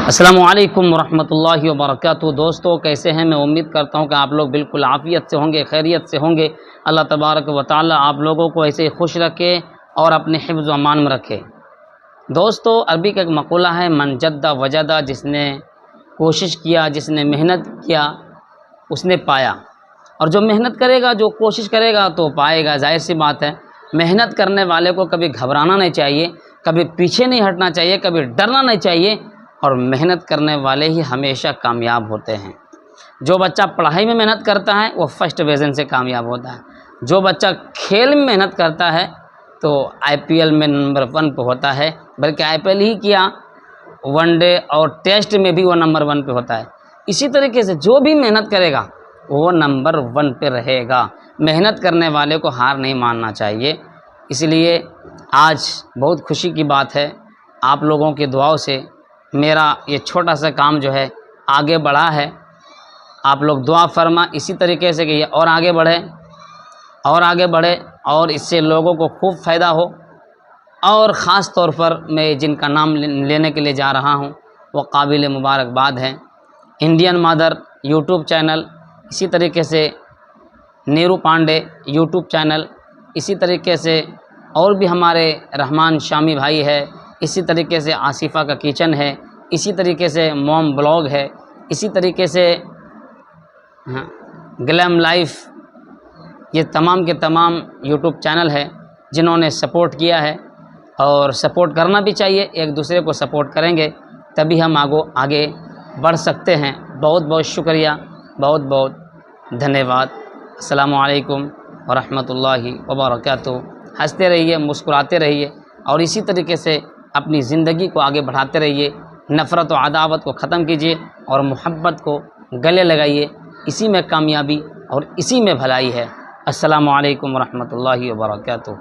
السلام علیکم ورحمۃ اللہ وبرکاتہ۔ دوستو کیسے ہیں؟ میں امید کرتا ہوں کہ آپ لوگ بالکل عافیت سے ہوں گے، خیریت سے ہوں گے۔ اللہ تبارک و تعالی آپ لوگوں کو ایسے ہی خوش رکھے اور اپنے حفظ و امان میں رکھے۔ دوستو عربی کا ایک مقولہ ہے، من جد وجد، جس نے کوشش کیا، جس نے محنت کیا اس نے پایا۔ اور جو محنت کرے گا، جو کوشش کرے گا تو پائے گا۔ ظاہر سی بات ہے، محنت کرنے والے کو کبھی گھبرانا نہیں چاہیے، کبھی پیچھے نہیں ہٹنا چاہیے، کبھی ڈرنا نہیں چاہیے، اور محنت کرنے والے ہی ہمیشہ کامیاب ہوتے ہیں۔ جو بچہ پڑھائی میں محنت کرتا ہے وہ فرسٹ ڈویژن سے کامیاب ہوتا ہے۔ جو بچہ کھیل میں محنت کرتا ہے تو IPL میں نمبر 1 پہ ہوتا ہے، بلکہ IPL ہی کیا، ون ڈے اور ٹیسٹ میں بھی وہ نمبر 1 پہ ہوتا ہے۔ اسی طریقے سے جو بھی محنت کرے گا وہ نمبر 1 پہ رہے گا۔ محنت کرنے والے کو ہار نہیں ماننا چاہیے۔ اس لیے آج بہت خوشی کی بات ہے، آپ لوگوں کی دعاؤں سے میرا یہ چھوٹا سا کام جو ہے آگے بڑھا ہے۔ آپ لوگ دعا فرما اسی طریقے سے کہ یہ اور آگے بڑھے اور آگے بڑھے، اور اس سے لوگوں کو خوب فائدہ ہو۔ اور خاص طور پر میں جن کا نام لینے کے لیے جا رہا ہوں وہ قابل مبارکباد ہیں۔ انڈین مادر یوٹیوب چینل، اسی طریقے سے نیرو پانڈے یوٹیوب چینل، اسی طریقے سے اور بھی ہمارے رحمان شامی بھائی ہے، اسی طریقے سے آصفہ کا کچن ہے، اسی طریقے سے موم بلاگ ہے، اسی طریقے سے گلیم لائف، یہ تمام کے تمام یوٹیوب چینل ہے جنہوں نے سپورٹ کیا ہے، اور سپورٹ کرنا بھی چاہیے۔ ایک دوسرے کو سپورٹ کریں گے تبھی ہم آگے بڑھ سکتے ہیں۔ بہت بہت شکریہ، بہت بہت دھنیہ واد۔ السلام علیکم ورحمۃ اللہ وبرکاتہ۔ ہنستے رہیے، مسکراتے رہیے، اور اسی طریقے سے اپنی زندگی کو آگے بڑھاتے رہیے۔ نفرت و عداوت کو ختم کیجیے اور محبت کو گلے لگائیے۔ اسی میں کامیابی اور اسی میں بھلائی ہے۔ السلام علیکم ورحمۃ اللہ وبرکاتہ۔